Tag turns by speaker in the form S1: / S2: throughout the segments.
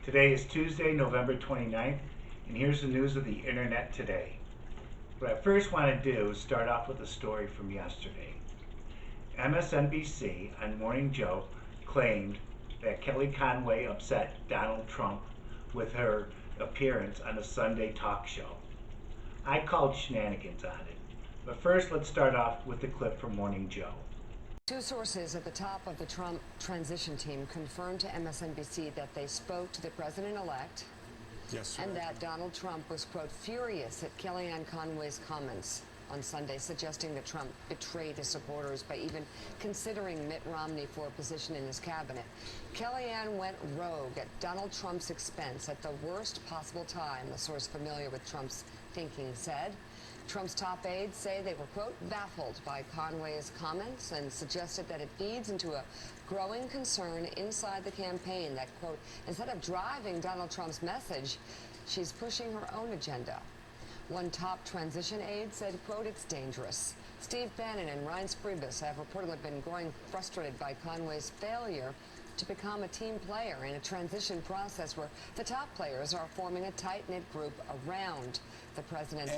S1: Today is Tuesday, November 29th, and here's the news of the internet today. What I first want to do is start off with a story from yesterday. MSNBC on Morning Joe claimed that Kelly Conway upset Donald Trump with her appearance on a Sunday talk show. I called shenanigans on it, but first let's start off with the clip from Morning Joe.
S2: Two sources at the top of the Trump transition team confirmed to MSNBC that they spoke to the president-elect and that Donald Trump was, quote, furious at Kellyanne Conway's comments on Sunday, suggesting that Trump betrayed his supporters by even considering Mitt Romney for a position in his cabinet. Kellyanne went rogue at Donald Trump's expense at the worst possible time, a source familiar with Trump's thinking said. Trump's top aides say they were, quote, baffled by Conway's comments and suggested that it feeds into a growing concern inside the campaign that, quote, instead of driving Donald Trump's message, she's pushing her own agenda. One top transition aide said, quote, it's dangerous. Steve Bannon and Reince Priebus have reportedly been growing frustrated by Conway's failure to become a team player in a transition process where the top players are forming a tight-knit group around the president.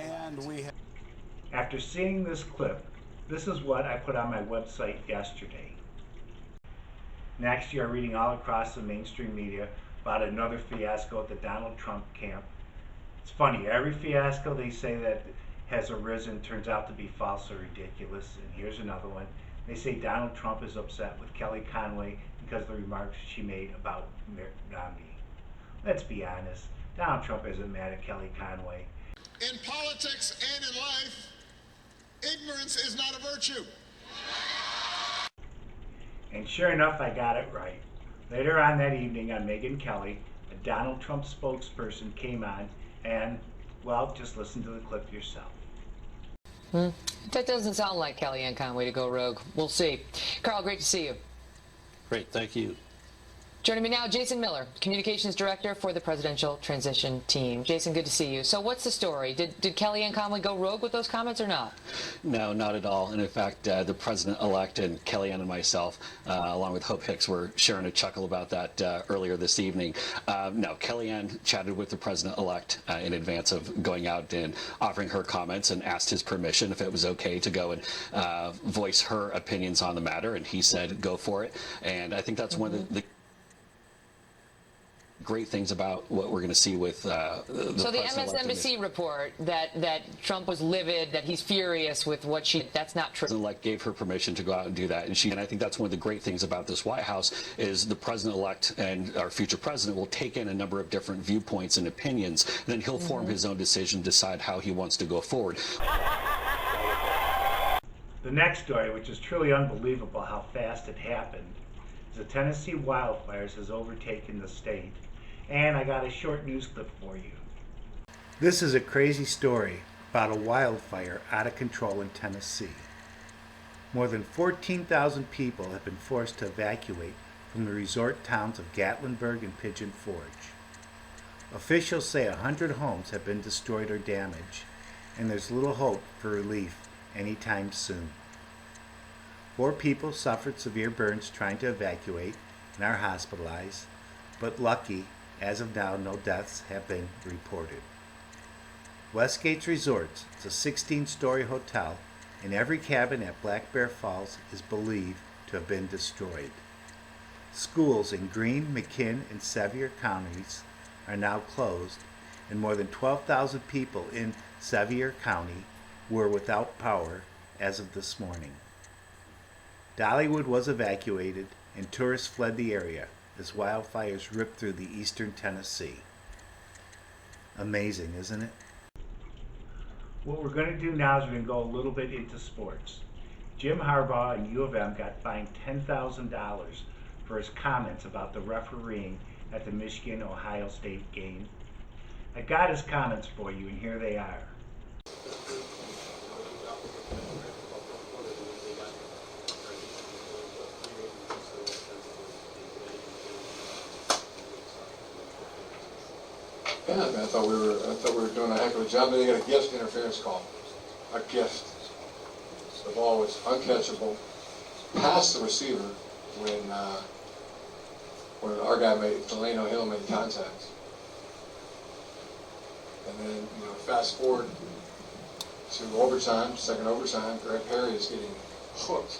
S1: After seeing this clip, this is what I put on my website yesterday. Next, you're reading all across the mainstream media about another fiasco at the Donald Trump camp. It's funny, every fiasco they say that has arisen turns out to be false or ridiculous. And here's another one. They say Donald Trump is upset with Kelly Conway because of the remarks she made about Mitt Romney. Let's be honest, Donald Trump isn't mad at Kelly Conway.
S3: In politics and in life, ignorance is not a virtue.
S1: And sure enough, I got it right. Later on that evening on Megyn Kelly, a Donald Trump spokesperson came on and, well, just listen to the clip yourself.
S4: That doesn't sound like Kellyanne Conway to go rogue. We'll see. Carl, great to see you.
S5: Great, thank you.
S4: Joining me now, Jason Miller, Communications Director for the Presidential Transition Team. Jason, good to see you. So what's the story? Did Kellyanne Conway go rogue with those comments or not?
S5: No, not at all. And in fact, the President-elect and Kellyanne and myself, along with Hope Hicks, were sharing a chuckle about that earlier this evening. No, Kellyanne chatted with the President-elect in advance of going out and offering her comments and asked his permission if it was okay to go and voice her opinions on the matter. And he said, go for it. And I think that's one of the great things about what we're going to see with
S4: So the MSNBC report that Trump was livid, that he's furious with what that's not true.
S5: The president-elect gave her permission to go out and do that, and I think that's one of the great things about this White House is the president-elect and our future president will take in a number of different viewpoints and opinions, and then he'll form his own decision, decide how he wants to go forward.
S1: The next story, which is truly unbelievable how fast it happened, is the Tennessee wildfires has overtaken the state. And I got a short news clip for you. This is a crazy story about a wildfire out of control in Tennessee. More than 14,000 people have been forced to evacuate from the resort towns of Gatlinburg and Pigeon Forge. Officials say 100 homes have been destroyed or damaged, and there's little hope for relief anytime soon. 4 people suffered severe burns trying to evacuate and are hospitalized, but lucky, as of now, no deaths have been reported. Westgate's Resorts is a 16-story hotel, and every cabin at Black Bear Falls is believed to have been destroyed. Schools in Greene, McKinn, and Sevier counties are now closed, and more than 12,000 people in Sevier County were without power as of this morning. Dollywood was evacuated, and tourists fled the area as wildfires ripped through the eastern Tennessee. Amazing, isn't it? What we're going to do now is we're going to go a little bit into sports. Jim Harbaugh and U of M got fined $10,000 for his comments about the refereeing at the Michigan-Ohio State game. I got his comments for you, and here they are.
S6: Yeah, man, I thought we were doing a heck of a job. They got a guest interference call. A guest. The ball was uncatchable, past the receiver when when our guy Delano Hill made contact. And then, you know, fast forward to overtime, second overtime, Greg Perry is getting hooked,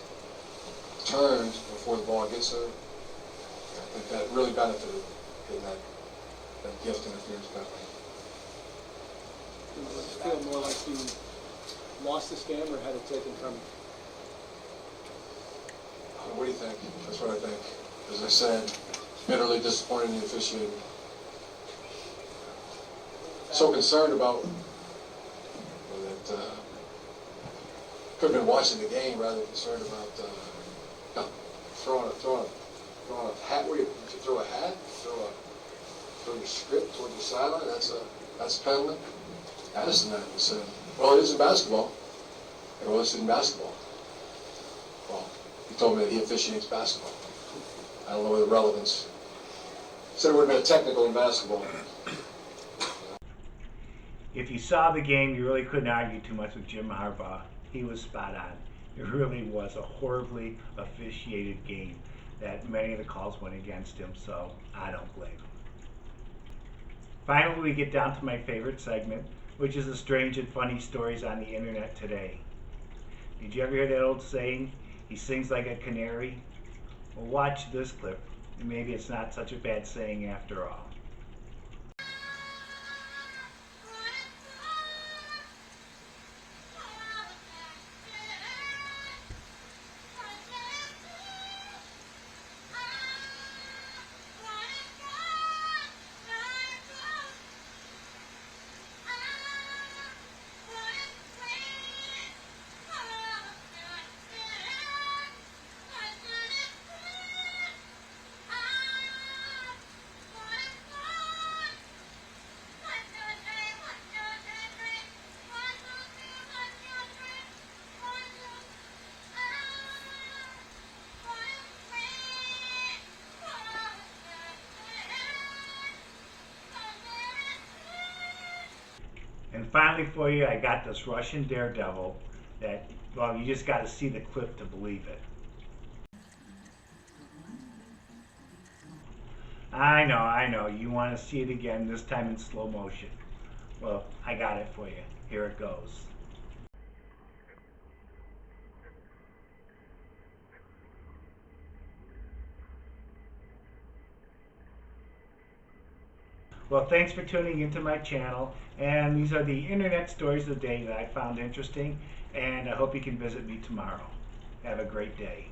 S6: turned before the ball gets there. I think that really benefited in that gift interference penalty.
S7: Does it feel more like you lost this game or had it taken from you?
S6: What do you think? That's what I think. As I said, bitterly disappointed in the officiating. So concerned about that. Could have been watching the game rather than concerned about throwing a hat. Where you throw a hat, throw your script towards the sideline. That's a penalty. Addison said, "Well, it is in basketball." Well, it's in basketball. Well, he told me that he officiates basketball. I don't know the relevance. He said it would have been a technical in basketball.
S1: If you saw the game, you really couldn't argue too much with Jim Harbaugh. He was spot on. It really was a horribly officiated game that many of the calls went against him, so I don't blame him. Finally, we get down to my favorite segment, which is the strange and funny stories on the internet today. Did you ever hear that old saying, he sings like a canary? Well, watch this clip, and maybe it's not such a bad saying after all. And finally for you, I got this Russian daredevil that, well, you just got to see the clip to believe it. I know, you want to see it again, this time in slow motion. Well, I got it for you. Here it goes. Well, thanks for tuning into my channel, and these are the internet stories of the day that I found interesting, and I hope you can visit me tomorrow. Have a great day.